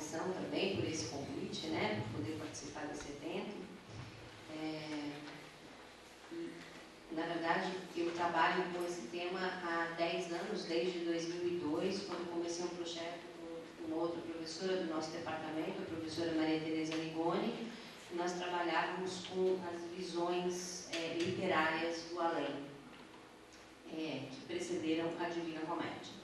atenção também por esse convite, né, por poder participar desse evento. Na verdade, eu trabalho com esse tema há 10 anos, desde 2002, quando comecei um projeto com uma outra professora do nosso departamento, a professora Maria Tereza Ligoni. Nós trabalhávamos com as visões literárias do além, que precederam a Divina Comédia.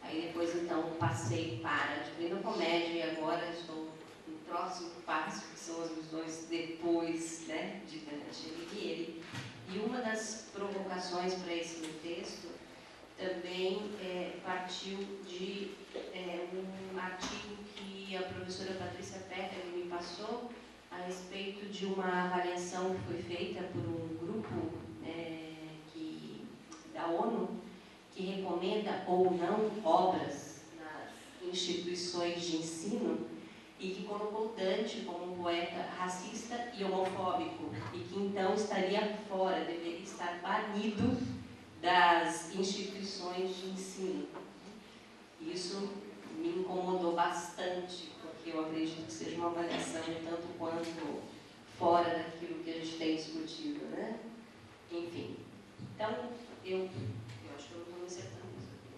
Aí depois, então, passei para a Divina Comédia e agora estou no próximo passo, que são as visões depois, né, de Dante Alighieri. E uma das provocações para esse meu texto também partiu de um artigo que a professora Patrícia Petter me passou a respeito de uma avaliação que foi feita por um grupo da ONU que recomenda ou não obras nas instituições de ensino e que colocou Dante como um poeta racista e homofóbico e que então estaria fora, deveria estar banido das instituições de ensino. Isso me incomodou bastante, porque eu acredito que seja uma avaliação tanto quanto fora daquilo que a gente tem discutido, né? Enfim, então eu acho que eu não estou me acertando isso aqui.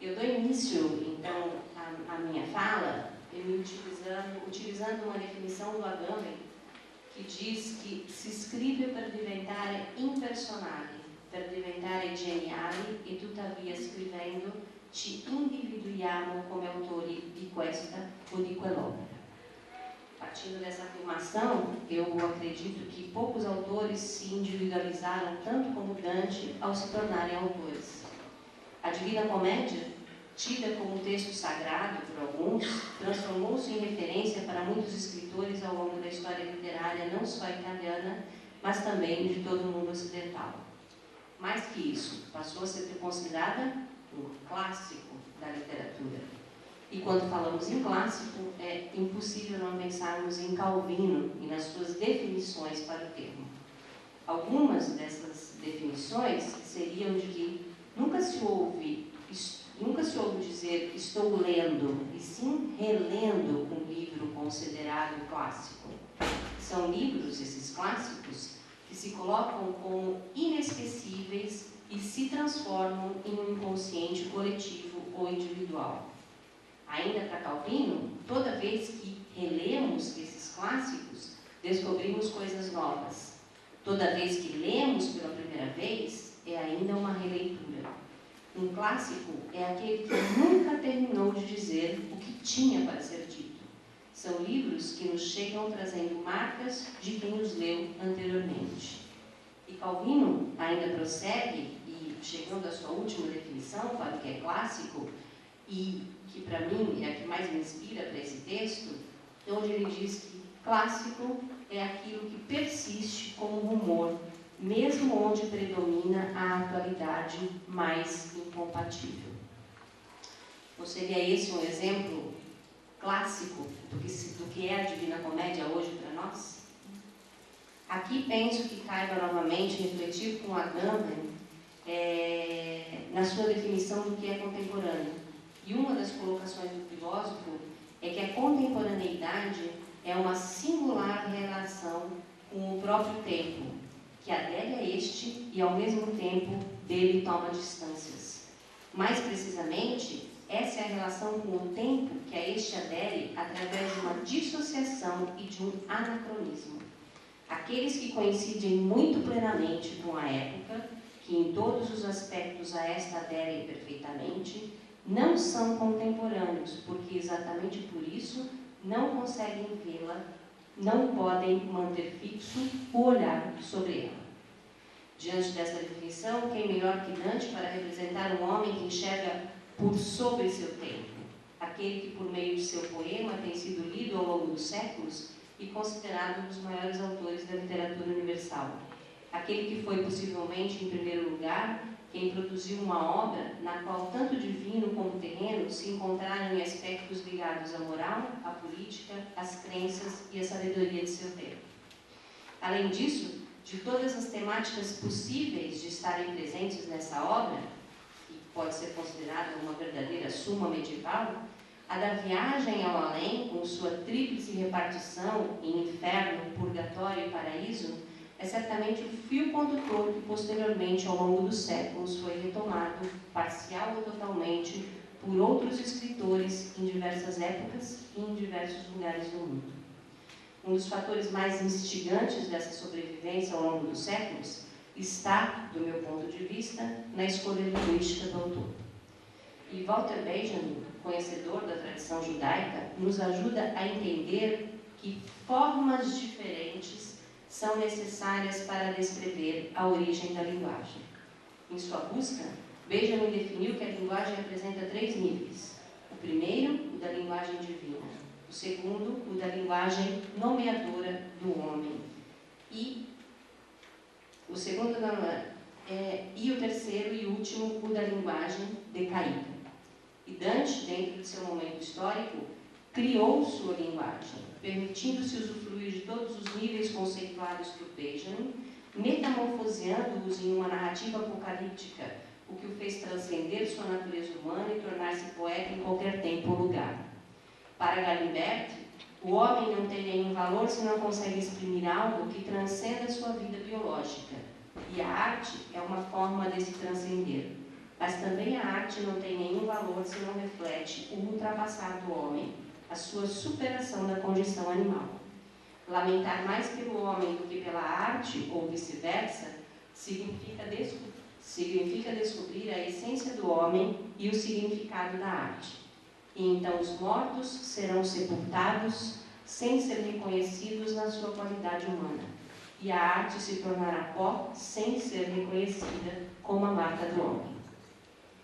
Eu dou início, então, à minha fala, utilizando uma definição do Agamben, que diz que si scrive per diventare impersonale, per diventare geniali, e tuttavia scrivendo ci individuiamo come autori di questa o di quell'opera. Partindo dessa afirmação, eu acredito que poucos autores se individualizaram tanto como Dante ao se tornarem autores. A Divina Comédia, tida como um texto sagrado por alguns, transformou-se em referência para muitos escritores ao longo da história literária, não só italiana, mas também de todo o mundo ocidental. Mais que isso, passou a ser considerada um clássico da literatura. E quando falamos em clássico, é impossível não pensarmos em Calvino e nas suas definições para o termo. Algumas dessas definições seriam de que nunca se ouve dizer estou lendo, e sim relendo um livro considerado clássico. São livros, esses clássicos, que se colocam como inesquecíveis e se transformam em um inconsciente coletivo ou individual. Ainda para Calvino, toda vez que relemos esses clássicos, descobrimos coisas novas. Toda vez que lemos pela primeira vez, é ainda uma releitura. Um clássico é aquele que nunca terminou de dizer o que tinha para ser dito. São livros que nos chegam trazendo marcas de quem os leu anteriormente. E Calvino ainda prossegue, e chegando à sua última definição para o que é clássico, e que para mim é a que mais me inspira para esse texto, onde ele diz que clássico é aquilo que persiste como rumor, mesmo onde predomina a atualidade mais incompatível. Então, seria esse um exemplo clássico do que é a Divina Comédia hoje para nós? Aqui penso que caiba novamente refletir com Agamben na sua definição do que é contemporâneo. E uma das colocações do filósofo é que a contemporaneidade é uma singular relação com o próprio tempo, que adere a este e, ao mesmo tempo, dele toma distâncias. Mais precisamente, essa é a relação com o tempo que a este adere através de uma dissociação e de um anacronismo. Aqueles que coincidem muito plenamente com a época, que em todos os aspectos a esta aderem perfeitamente, não são contemporâneos, porque exatamente por isso não conseguem vê-la, não podem manter fixo o olhar sobre ela. Diante desta definição, quem melhor que Dante para representar um homem que enxerga por sobre seu tempo, aquele que por meio de seu poema tem sido lido ao longo dos séculos e considerado um dos maiores autores da literatura universal, aquele que foi possivelmente, em primeiro lugar, quem produziu uma obra na qual tanto divino como terreno se encontraram em aspectos ligados à moral, à política, às crenças e à sabedoria de seu tempo. Além disso, de todas as temáticas possíveis de estarem presentes nessa obra, que pode ser considerada uma verdadeira suma medieval, a da viagem ao além, com sua tríplice repartição em inferno, purgatório e paraíso, é certamente o fio condutor que posteriormente, ao longo dos séculos, foi retomado, parcial ou totalmente, por outros escritores em diversas épocas e em diversos lugares do mundo. Um dos fatores mais instigantes dessa sobrevivência ao longo dos séculos está, do meu ponto de vista, na escolha linguística do autor. E Walter Benjamin, conhecedor da tradição judaica, nos ajuda a entender que formas diferentes são necessárias para descrever a origem da linguagem. Em sua busca, Benjamin definiu que a linguagem apresenta 3 níveis. O primeiro, o da linguagem divina. O segundo, o da linguagem nomeadora do homem. E o terceiro e último, o da linguagem decaída. E Dante, dentro de seu momento histórico, criou sua linguagem, permitindo-se usufruir de todos os níveis conceituados por Benjamin, metamorfoseando-os em uma narrativa apocalíptica, o que o fez transcender sua natureza humana e tornar-se poeta em qualquer tempo ou lugar. Para Galimberti, o homem não tem nenhum valor se não consegue exprimir algo que transcenda sua vida biológica, e a arte é uma forma desse transcender. Mas também a arte não tem nenhum valor se não reflete o ultrapassar do homem, a sua superação da condição animal. Lamentar mais pelo homem do que pela arte, ou vice-versa, significa descobrir a essência do homem e o significado da arte. E então os mortos serão sepultados sem ser reconhecidos na sua qualidade humana. E a arte se tornará pó sem ser reconhecida como a marca do homem.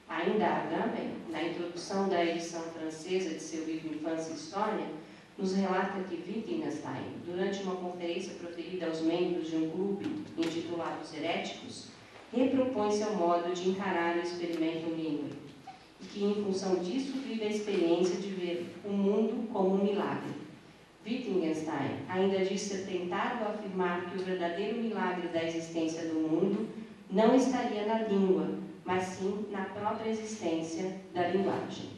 Ainda Agamben, na introdução da edição francesa de seu livro Infância e História, nos relata que Wittgenstein, durante uma conferência proferida aos membros de um clube intitulado Os Heréticos, repropõe seu modo de encarar o experimento língua, e que, em função disso, vive a experiência de ver o mundo como um milagre. Wittgenstein ainda diz ser tentado a afirmar que o verdadeiro milagre da existência do mundo não estaria na língua, mas sim na própria existência da linguagem.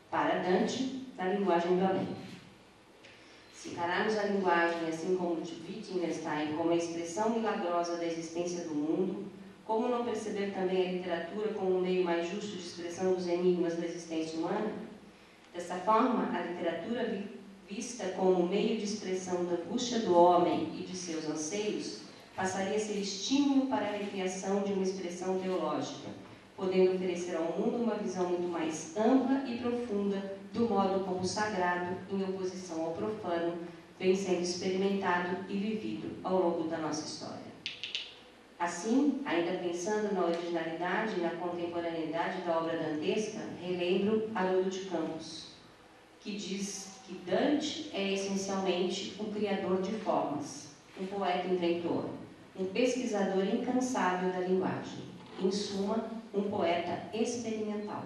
Para Dante, na linguagem do além. Se encararmos a linguagem, assim como de Wittgenstein, como a expressão milagrosa da existência do mundo, como não perceber também a literatura como um meio mais justo de expressão dos enigmas da existência humana? Dessa forma, a literatura vista como meio de expressão da angústia do homem e de seus anseios, passaria a ser estímulo para a recriação de uma expressão teológica, podendo oferecer ao mundo uma visão muito mais ampla e profunda do modo como o sagrado, em oposição ao profano, vem sendo experimentado e vivido ao longo da nossa história. Assim, ainda pensando na originalidade e na contemporaneidade da obra dantesca, relembro Haroldo de Campos, que diz que Dante é essencialmente um criador de formas, um poeta inventor, um pesquisador incansável da linguagem, em suma, um poeta experimental,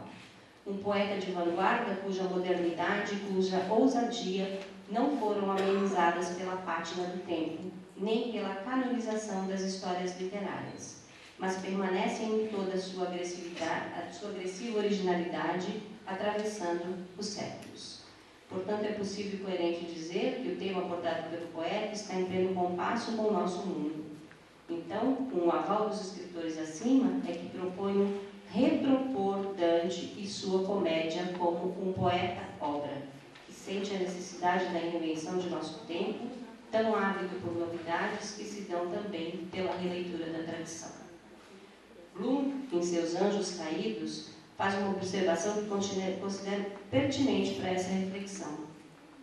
um poeta de vanguarda cuja modernidade e cuja ousadia não foram amenizadas pela pátina do tempo, nem pela canonização das histórias literárias, mas permanecem em toda a sua agressiva originalidade, atravessando os séculos. Portanto, é possível e coerente dizer que o tema abordado pelo poeta está em pleno compasso com o nosso mundo. Então, com o aval dos escritores acima, é que proponho repropor Dante e sua comédia como um poeta-obra, que sente a necessidade da reinvenção de nosso tempo, tão ávido por novidades que se dão também pela releitura da tradição. Bloom, em seus Anjos Caídos, faz uma observação que considero pertinente para essa reflexão.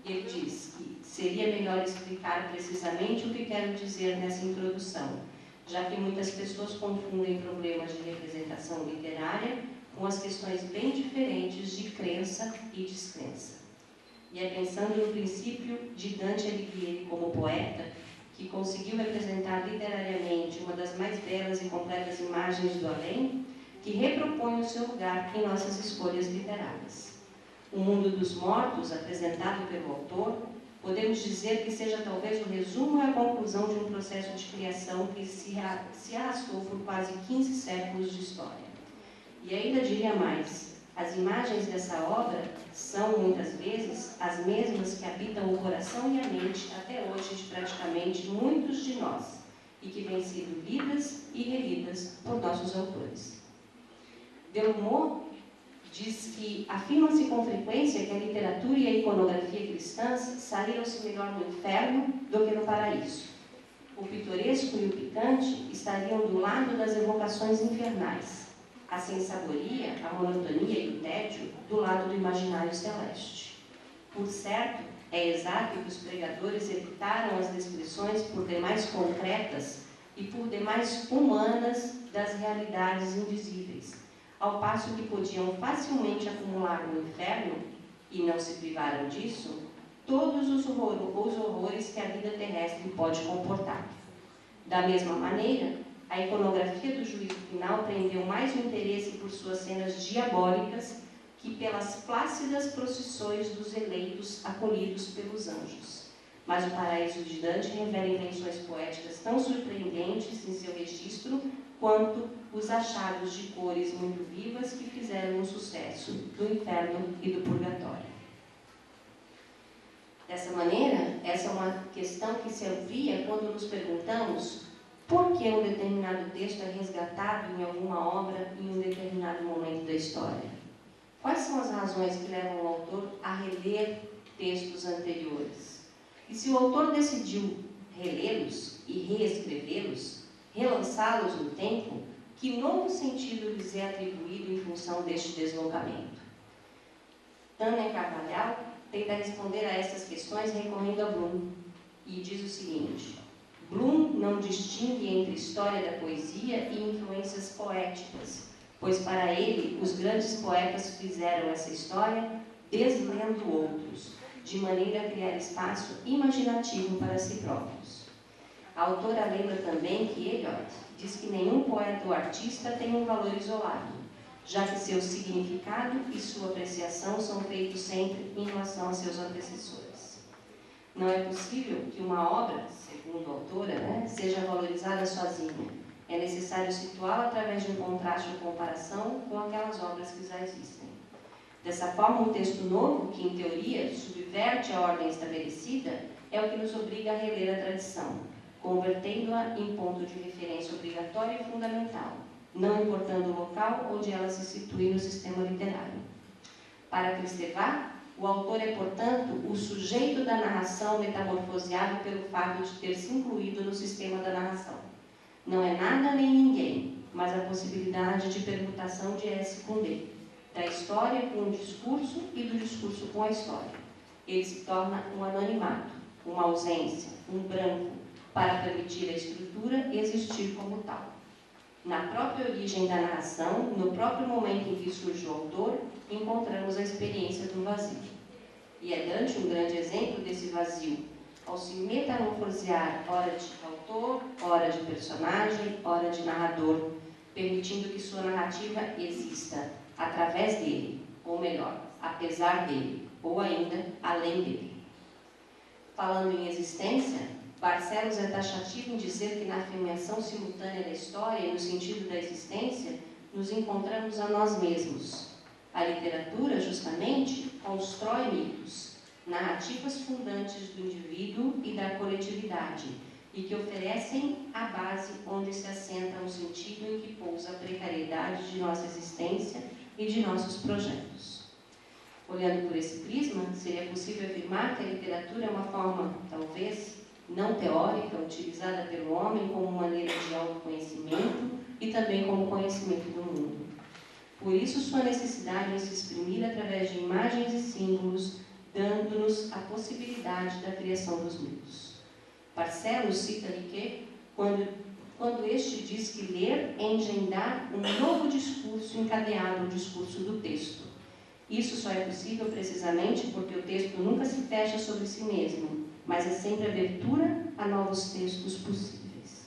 Ele diz que seria melhor explicar precisamente o que quero dizer nessa introdução, já que muitas pessoas confundem problemas de representação literária com as questões bem diferentes de crença e descrença. E é pensando no princípio de Dante Alighieri como poeta, que conseguiu representar literariamente uma das mais belas e completas imagens do além, que repropõe o seu lugar em nossas escolhas literárias. O mundo dos mortos, apresentado pelo autor, Podemos dizer que seja talvez o resumo e a conclusão de um processo de criação que se arrastou por quase 15 séculos de história. E ainda diria mais, as imagens dessa obra são, muitas vezes, as mesmas que habitam o coração e a mente até hoje de praticamente muitos de nós, e que vêm sido lidas e relidas por nossos autores. Delmont diz que afirma-se com frequência que a literatura e a iconografia cristãs saíram-se melhor no inferno do que no paraíso. O pitoresco e o picante estariam do lado das evocações infernais, a sensaboria, a monotonia e o tédio do lado do imaginário celeste. Por certo, é exato que os pregadores evitaram as descrições por demais concretas e por demais humanas das realidades invisíveis, ao passo que podiam facilmente acumular no inferno, e não se privaram disso, todos os horrores que a vida terrestre pode comportar. Da mesma maneira, a iconografia do juízo final prendeu mais o interesse por suas cenas diabólicas que pelas plácidas procissões dos eleitos acolhidos pelos anjos. Mas o paraíso de Dante revela invenções poéticas tão surpreendentes em seu registro quanto os achados de cores muito vivas que fizeram um sucesso do inferno e do purgatório. Dessa maneira, essa é uma questão que se amplia quando nos perguntamos por que um determinado texto é resgatado em alguma obra em um determinado momento da história. Quais são as razões que levam o autor a reler textos anteriores? E se o autor decidiu relê-los e reescrevê-los, relançá-los no tempo, que novo sentido lhes é atribuído em função deste deslocamento? Tânia Carvalhal tenta responder a essas questões recorrendo a Bloom, e diz o seguinte: Bloom não distingue entre história da poesia e influências poéticas, pois para ele os grandes poetas fizeram essa história deslendo outros, de maneira a criar espaço imaginativo para si próprios. A autora lembra também que Eliot diz que nenhum poeta ou artista tem um valor isolado, já que seu significado e sua apreciação são feitos sempre em relação a seus antecessores. Não é possível que uma obra, segundo a autora, seja valorizada sozinha. É necessário situá-la através de um contraste ou comparação com aquelas obras que já existem. Dessa forma, um texto novo, que em teoria subverte a ordem estabelecida, é o que nos obriga a reler a tradição, convertendo-a em ponto de referência obrigatório e fundamental, não importando o local onde ela se situe no sistema literário. Para Kristeva, o autor é, portanto, o sujeito da narração metamorfoseado pelo fato de ter se incluído no sistema da narração. Não é nada nem ninguém, mas a possibilidade de permutação de S com D, da história com o discurso e do discurso com a história. Ele se torna um anonimato, uma ausência, um branco, para permitir a estrutura existir como tal. Na própria origem da narração, no próprio momento em que surge o autor, encontramos a experiência do vazio. E é Dante um grande exemplo desse vazio, ao se metamorfosear ora de autor, ora de personagem, ora de narrador, permitindo que sua narrativa exista através dele, ou melhor, apesar dele, ou ainda além dele. Falando em existência, Barcelos é taxativo em dizer que na afirmação simultânea da história e no sentido da existência, nos encontramos a nós mesmos. A literatura, justamente, constrói mitos, narrativas fundantes do indivíduo e da coletividade, e que oferecem a base onde se assenta o sentido em que pousa a precariedade de nossa existência e de nossos projetos. Olhando por esse prisma, seria possível afirmar que a literatura é uma forma, talvez, não teórica, utilizada pelo homem como maneira de autoconhecimento e também como conhecimento do mundo. Por isso, sua necessidade em se exprimir através de imagens e símbolos, dando-nos a possibilidade da criação dos mitos. Barcelos cita-lhe que, quando este diz que ler é engendrar um novo discurso encadeado ao discurso do texto. Isso só é possível precisamente porque o texto nunca se fecha sobre si mesmo, mas é sempre abertura a novos textos possíveis.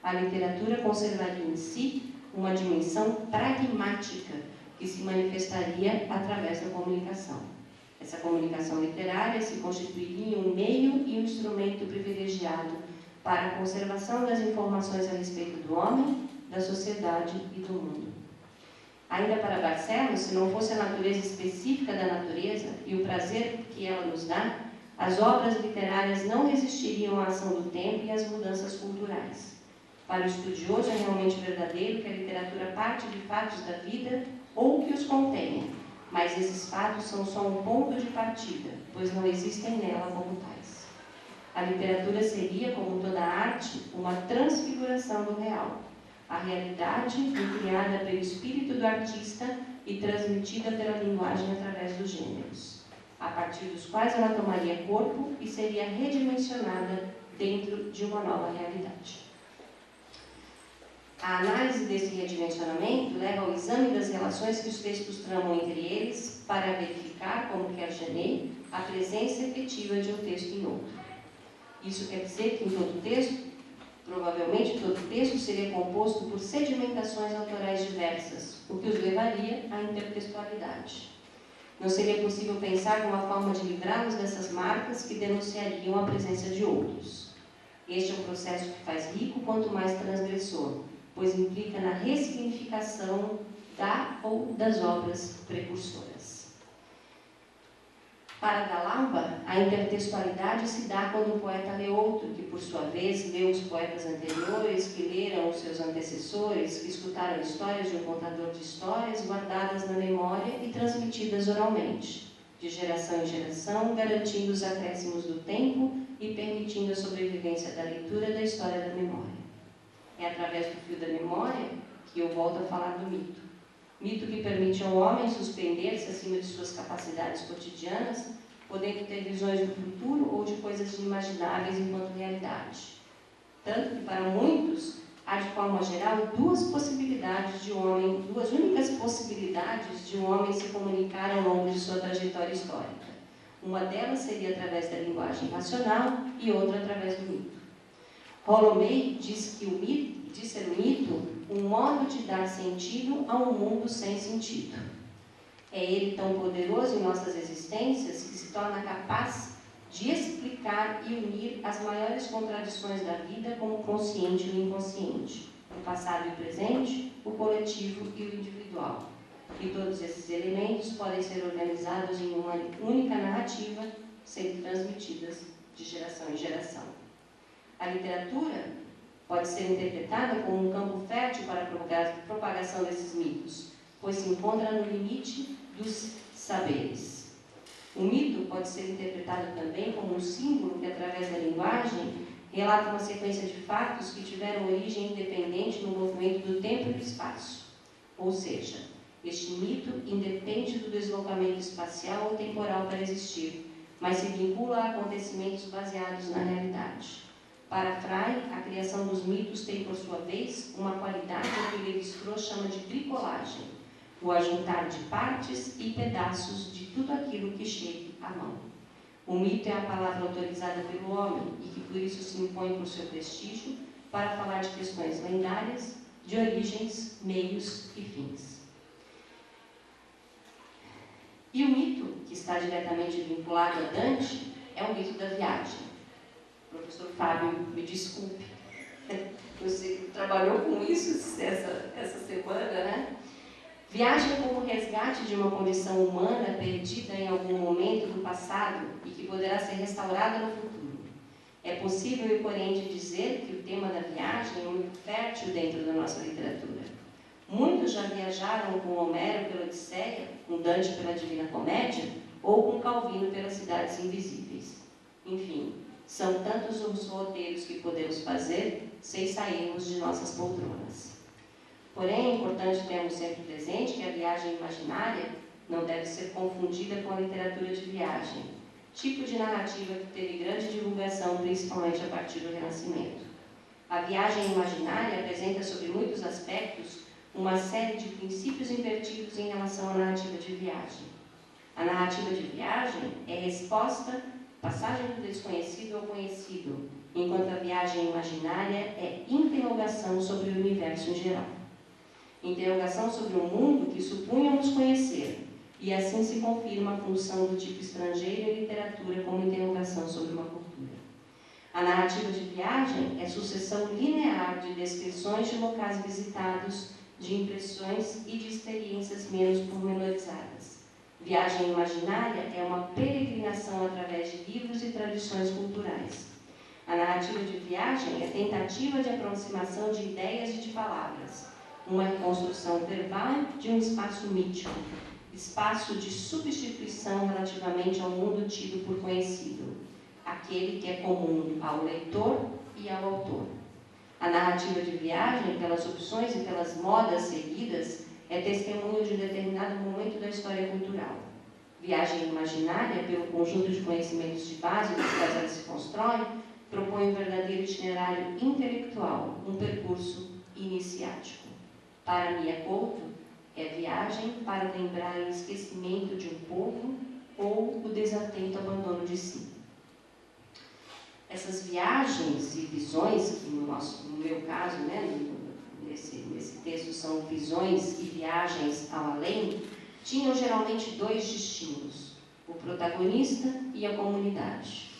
A literatura conservaria em si uma dimensão pragmática que se manifestaria através da comunicação. Essa comunicação literária se constituiria um meio e um instrumento privilegiado para a conservação das informações a respeito do homem, da sociedade e do mundo. Ainda para Barcelos, se não fosse a natureza específica da natureza e o prazer que ela nos dá, as obras literárias não resistiriam à ação do tempo e às mudanças culturais. Para o estudioso é realmente verdadeiro que a literatura parte de fatos da vida ou que os contenha, mas esses fatos são só um ponto de partida, pois não existem nela como tais. A literatura seria, como toda arte, uma transfiguração do real. A realidade criada pelo espírito do artista e transmitida pela linguagem através dos gêneros, a partir dos quais ela tomaria corpo e seria redimensionada dentro de uma nova realidade. A análise desse redimensionamento leva ao exame das relações que os textos tramam entre eles para verificar, como quer Genet, a presença efetiva de um texto em outro. Isso quer dizer que em todo texto, provavelmente todo texto seria composto por sedimentações autorais diversas, o que os levaria à intertextualidade. Não seria possível pensar numa forma de livrá-los dessas marcas que denunciariam a presença de outros. Este é um processo que faz rico quanto mais transgressor, pois implica na ressignificação da ou das obras precursoras. Para Dalamba, a intertextualidade se dá quando o poeta lê outro, que por sua vez lê os poetas anteriores, que leram os seus antecessores, que escutaram histórias de um contador de histórias guardadas na memória e transmitidas oralmente, de geração em geração, garantindo os acréscimos do tempo e permitindo a sobrevivência da leitura da história da memória. É através do fio da memória que eu volto a falar do mito. Mito que permite ao homem suspender-se acima de suas capacidades cotidianas, podendo ter visões do futuro ou de coisas inimagináveis enquanto realidade. Tanto que, para muitos, há de forma geral duas únicas possibilidades de um homem se comunicar ao longo de sua trajetória histórica. Uma delas seria através da linguagem racional e outra através do mito. Rollo May diz ser o mito um modo de dar sentido a um mundo sem sentido. É ele tão poderoso em nossas existências que se torna capaz de explicar e unir as maiores contradições da vida como o consciente e o inconsciente, o passado e o presente, o coletivo e o individual. E todos esses elementos podem ser organizados em uma única narrativa, sendo transmitidas de geração em geração. A literatura pode ser interpretada como um campo fértil para a propagação desses mitos, pois se encontra no limite dos saberes. O mito pode ser interpretado também como um símbolo que, através da linguagem, relata uma sequência de fatos que tiveram origem independente no movimento do tempo e do espaço. Ou seja, este mito independe do deslocamento espacial ou temporal para existir, mas se vincula a acontecimentos baseados na realidade. Para Frey, a criação dos mitos tem, por sua vez, uma qualidade que Lévi-Strauss chama de bricolagem, o ajuntar de partes e pedaços de tudo aquilo que chegue à mão. O mito é a palavra autorizada pelo homem e que, por isso, se impõe por seu prestígio para falar de questões lendárias, de origens, meios e fins. E o mito, que está diretamente vinculado a Dante, é o mito da viagem. Professor Fábio, me desculpe, eu sei que trabalhou com isso essa semana, né? Viagem como resgate de uma condição humana perdida em algum momento do passado e que poderá ser restaurada no futuro. É possível e coerente dizer que o tema da viagem é muito fértil dentro da nossa literatura. Muitos já viajaram com Homero pela Odisseia, com Dante pela Divina Comédia ou com Calvino pelas Cidades Invisíveis. Enfim, são tantos os roteiros que podemos fazer sem sairmos de nossas poltronas. Porém, é importante termos sempre presente que a viagem imaginária não deve ser confundida com a literatura de viagem, tipo de narrativa que teve grande divulgação, principalmente a partir do Renascimento. A viagem imaginária apresenta, sob muitos aspectos, uma série de princípios invertidos em relação à narrativa de viagem. A narrativa de viagem é resposta, passagem do desconhecido ao conhecido, enquanto a viagem imaginária é interrogação sobre o universo em geral. Interrogação sobre um mundo que supunhamos conhecer, e assim se confirma a função do tipo estrangeiro em literatura como interrogação sobre uma cultura. A narrativa de viagem é sucessão linear de descrições de locais visitados, de impressões e de experiências menos pormenorizadas. Viagem imaginária é uma peregrinação através de livros e tradições culturais. A narrativa de viagem é tentativa de aproximação de ideias e de palavras, uma reconstrução verbal de um espaço mítico, espaço de substituição relativamente ao mundo tido por conhecido, aquele que é comum ao leitor e ao autor. A narrativa de viagem, pelas opções e pelas modas seguidas, é testemunho de um determinado momento da história cultural. Viagem imaginária, pelo conjunto de conhecimentos de base dos quais ela se constrói, propõe um verdadeiro itinerário intelectual, um percurso iniciático. Para Mia Couto, é viagem para lembrar o esquecimento de um povo ou o desatento abandono de si. Essas viagens e visões, que no meu caso, nesse texto são visões e viagens ao além, tinham geralmente dois destinos, o protagonista e a comunidade.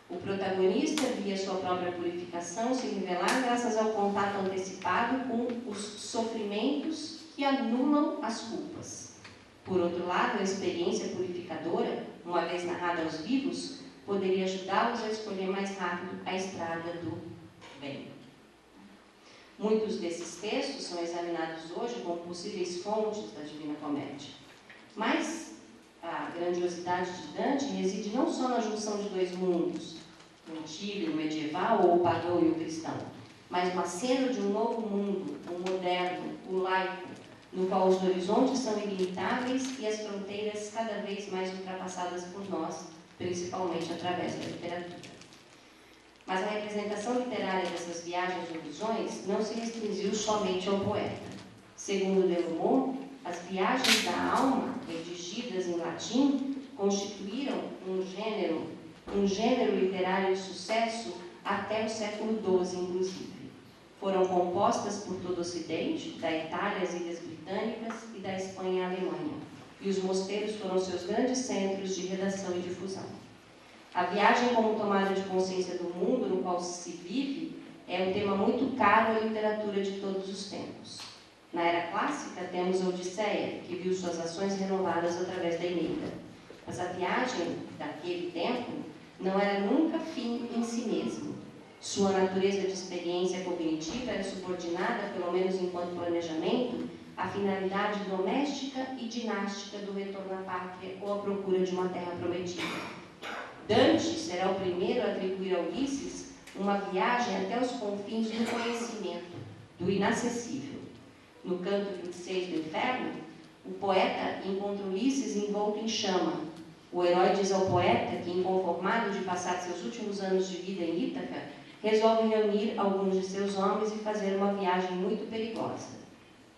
O protagonista via sua própria purificação se revelar graças ao contato antecipado com os sofrimentos que anulam as culpas. Por outro lado, a experiência purificadora, uma vez narrada aos vivos, poderia ajudá-los a escolher mais rápido a estrada do bem. Muitos desses textos são examinados hoje como possíveis fontes da Divina Comédia. Mas a grandiosidade de Dante reside não só na junção de dois mundos, o antigo e o medieval, ou o pagão e o cristão, mas no aceno de um novo mundo, o moderno, o laico, no qual os horizontes são ilimitáveis e as fronteiras cada vez mais ultrapassadas por nós, principalmente através da literatura. Mas a representação literária dessas viagens ou visões não se restringiu somente ao poeta. Segundo Delumont, as viagens da alma, redigidas em latim, constituíram um gênero literário de sucesso até o século XII, inclusive. Foram compostas por todo o Ocidente, da Itália às Ilhas Britânicas e da Espanha à Alemanha, e os mosteiros foram seus grandes centros de redação e difusão. A viagem como tomada de consciência do mundo no qual se vive é um tema muito caro à literatura de todos os tempos. Na era clássica, temos a Odisseia, que viu suas ações renovadas através da Eneida. Mas a viagem daquele tempo não era nunca fim em si mesmo. Sua natureza de experiência cognitiva era subordinada, pelo menos enquanto planejamento, à finalidade doméstica e dinástica do retorno à pátria ou à procura de uma terra prometida. Dante será o primeiro a atribuir a Ulisses uma viagem até os confins do conhecimento, do inacessível. No canto 26 do Inferno, o poeta encontra Ulisses envolto em chama. O herói diz ao poeta que, inconformado de passar seus últimos anos de vida em Ítaca, resolve reunir alguns de seus homens e fazer uma viagem muito perigosa.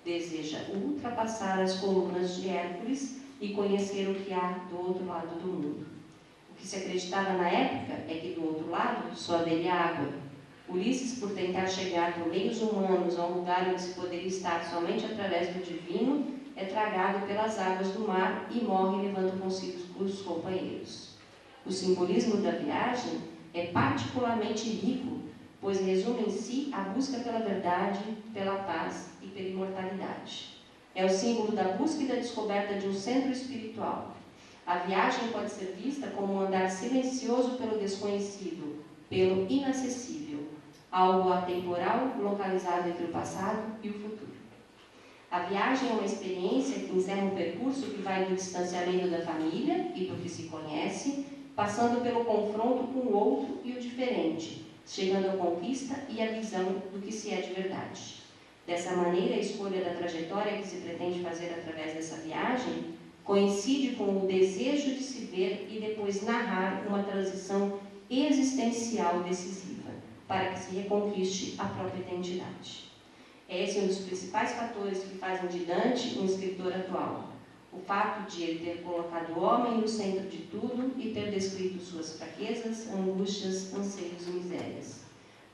Deseja ultrapassar as colunas de Hércules e conhecer o que há do outro lado do mundo. O que se acreditava na época é que do outro lado só haveria água. Ulisses, por tentar chegar por meios humanos a um lugar onde se poderia estar somente através do divino, é tragado pelas águas do mar e morre levando consigo os companheiros. O simbolismo da viagem é particularmente rico, pois resume em si a busca pela verdade, pela paz e pela imortalidade. É o símbolo da busca e da descoberta de um centro espiritual. A viagem pode ser vista como um andar silencioso pelo desconhecido, pelo inacessível, algo atemporal localizado entre o passado e o futuro. A viagem é uma experiência que encerra um percurso que vai do distanciamento da família e do que se conhece, passando pelo confronto com o outro e o diferente, chegando à conquista e à visão do que se é de verdade. Dessa maneira, a escolha da trajetória que se pretende fazer através dessa viagem coincide com o desejo de se ver e depois narrar uma transição existencial decisiva, para que se reconquiste a própria identidade. Esse é um dos principais fatores que fazem de Dante um escritor atual. O fato de ele ter colocado o homem no centro de tudo e ter descrito suas fraquezas, angústias, anseios e misérias.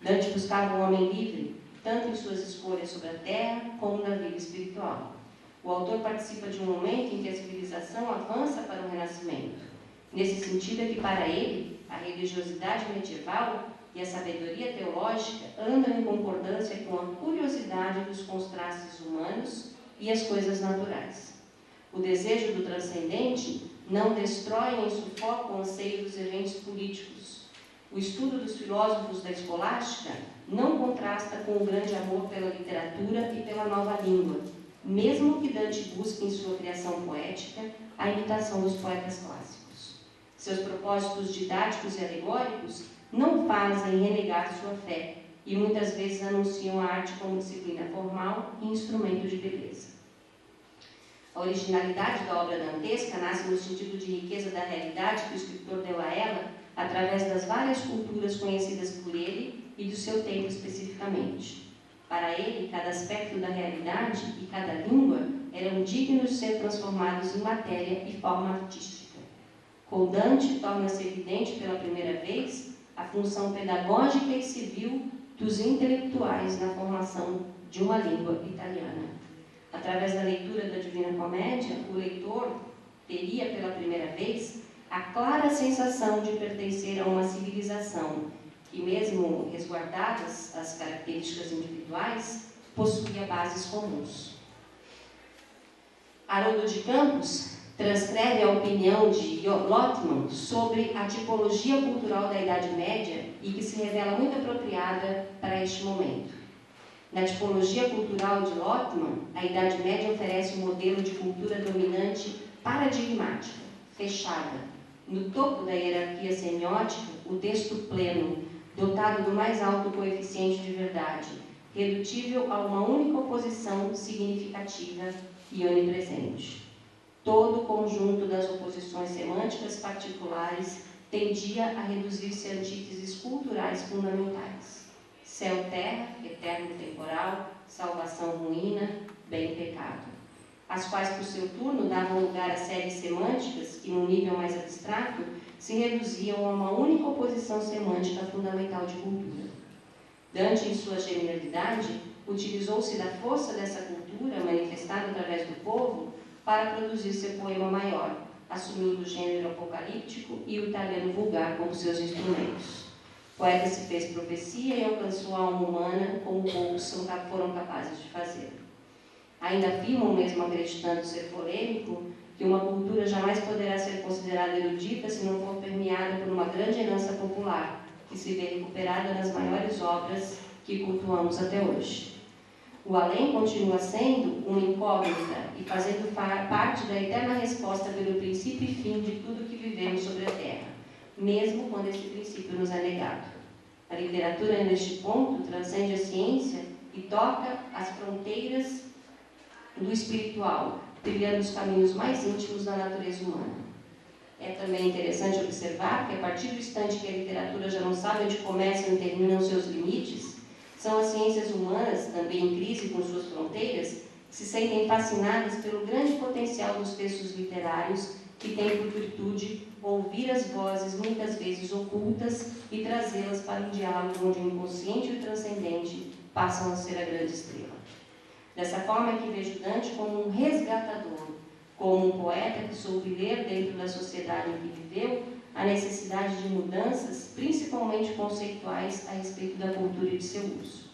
Dante buscava um homem livre, tanto em suas escolhas sobre a terra como na vida espiritual. O autor participa de um momento em que a civilização avança para o Renascimento. Nesse sentido é que, para ele, a religiosidade medieval e a sabedoria teológica andam em concordância com a curiosidade dos contrastes humanos e as coisas naturais. O desejo do transcendente não destrói nem sufoca o anseio dos eventos políticos. O estudo dos filósofos da escolástica não contrasta com o grande amor pela literatura e pela nova língua, mesmo que Dante busque em sua criação poética a imitação dos poetas clássicos. Seus propósitos didáticos e alegóricos não fazem renegar sua fé e muitas vezes anunciam a arte como disciplina formal e instrumento de beleza. A originalidade da obra dantesca nasce no sentido de riqueza da realidade que o escritor deu a ela através das várias culturas conhecidas por ele e do seu tempo especificamente. Para ele, cada aspecto da realidade e cada língua eram dignos de ser transformados em matéria e forma artística. Com Dante, torna-se evidente pela primeira vez a função pedagógica e civil dos intelectuais na formação de uma língua italiana. Através da leitura da Divina Comédia, o leitor teria pela primeira vez a clara sensação de pertencer a uma civilização que, mesmo resguardadas as características individuais, possuía bases comuns. Haroldo de Campos transcreve a opinião de Lothman sobre a tipologia cultural da Idade Média e que se revela muito apropriada para este momento. Na tipologia cultural de Lothman, a Idade Média oferece um modelo de cultura dominante paradigmática, fechada. No topo da hierarquia semiótica, o texto pleno, dotado do mais alto coeficiente de verdade, redutível a uma única oposição significativa e onipresente. Todo o conjunto das oposições semânticas particulares tendia a reduzir-se a antíteses culturais fundamentais. Céu-terra, eterno e temporal, salvação-ruína, bem-pecado, as quais, por seu turno, davam lugar a séries semânticas que, num nível mais abstrato, se reduziam a uma única oposição semântica fundamental de cultura. Dante, em sua genialidade, utilizou-se da força dessa cultura, manifestada através do povo, para produzir seu poema maior, assumindo o gênero apocalíptico e o italiano vulgar como seus instrumentos. O poeta se fez profecia e alcançou a alma humana como poucos foram capazes de fazer. Ainda afirmam, mesmo acreditando ser polêmico, que uma cultura jamais poderá ser considerada erudita se não for permeada por uma grande herança popular, que se vê recuperada nas maiores obras que cultuamos até hoje. O além continua sendo uma incógnita e fazendo parte da eterna resposta pelo princípio e fim de tudo que vivemos sobre a Terra, mesmo quando esse princípio nos é negado. A literatura, neste ponto, transcende a ciência e toca as fronteiras do espiritual, trilhando os caminhos mais íntimos da natureza humana. É também interessante observar que, a partir do instante que a literatura já não sabe onde começam e terminam seus limites, são as ciências humanas, também em crise com suas fronteiras, que se sentem fascinadas pelo grande potencial dos textos literários, que têm por virtude ouvir as vozes, muitas vezes ocultas, e trazê-las para um diálogo onde o inconsciente e o transcendente passam a ser a grande estrela. Dessa forma é que vejo Dante como um resgatador, como um poeta que soube ler dentro da sociedade em que viveu a necessidade de mudanças, principalmente conceituais, a respeito da cultura e de seu uso.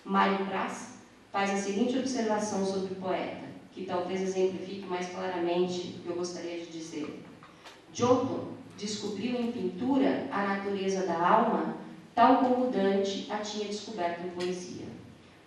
Mário Praz faz a seguinte observação sobre o poeta, que talvez exemplifique mais claramente o que eu gostaria de dizer. Giotto descobriu em pintura a natureza da alma, tal como Dante a tinha descoberto em poesia.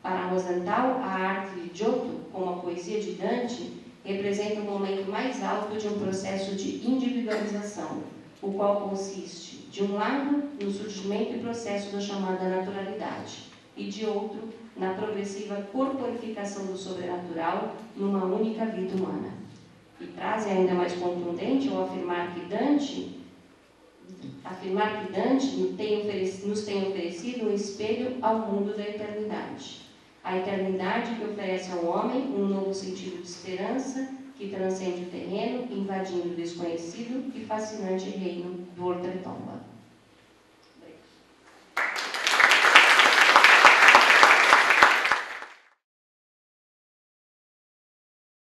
Para Rosenthal, a arte de Giotto, como a poesia de Dante, representa o momento mais alto de um processo de individualização, o qual consiste, de um lado, no surgimento e processo da chamada naturalidade, e de outro, na progressiva corporificação do sobrenatural numa única vida humana. E Praz é ainda mais contundente ao afirmar que Dante nos tem oferecido um espelho ao mundo da eternidade. A eternidade que oferece ao homem um novo sentido de esperança que transcende o terreno, invadindo o desconhecido e fascinante reino do Oltretomba.